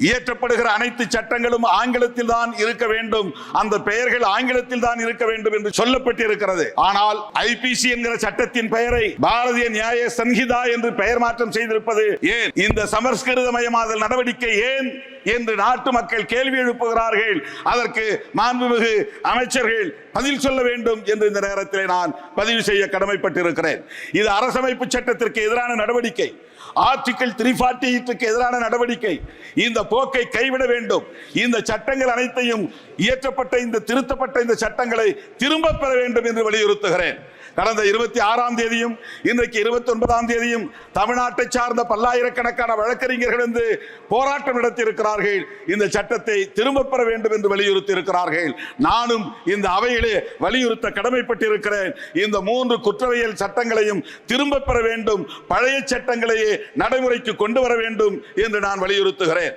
இயற்றப்படுகிற அனைத்து சட்டங்களும் ஆங்கிலத்தில் தான் இருக்க வேண்டும், அந்த பெயர்கள் ஆங்கிலத்தில் தான் இருக்க வேண்டும் என்று சொல்லப்பட்டிருக்கிறது. ஆனால் ஐபிசி என்கிற சட்டத்தின் பெயரை பாரதிய நியாய சன்ஹிதா என்று பெயர் மாற்றம் செய்திருப்பது ஏன்? இந்த சமஸ்கிருதமயமாதல் நடவடிக்கை ஏன் என்று நாட்டு மக்கள் கேள்வி எழுப்புகிறார்கள். அதற்கு மாண்புமிகு அமைச்சர்கள் பதில் சொல்ல வேண்டும் என்று இந்த நேரத்தில் நான் பதிவு செய்ய கடமைப்பட்டிருக்கிறேன். இது அரசமைப்பு சட்டத்திற்கு எதிரான நடவடிக்கை, ஆர்டிகிள் 348 எதிரான நடவடிக்கை. இந்த போக்கை கைவிட வேண்டும். இந்த சட்டங்கள் அனைத்தையும் இயற்றப்பட்ட இந்த திருத்தப்பட்ட இந்த சட்டங்களை திரும்ப பெற வேண்டும் என்று வலியுறுத்துகிறேன். கடந்த 26ஆம் தேதியும் இன்றைக்கு 29ஆம் தேதியும் தமிழ்நாட்டை சார்ந்த பல்லாயிரக்கணக்கான வழக்கறிஞர்கள் வந்து போராட்டம் நடத்தியிருக்கிறார்கள். இந்த சட்டத்தை திரும்ப பெற வேண்டும் என்று வலியுறுத்தி இருக்கிறார்கள். நானும் இந்த அவையிலே வலியுறுத்த கடமைப்பட்டிருக்கிறேன். இந்த 3 குற்றவியல் சட்டங்களையும் திரும்ப பெற வேண்டும், பழைய சட்டங்களையே நடைமுறைக்கு கொண்டு வர வேண்டும் என்று நான் வலியுறுத்துகிறேன்.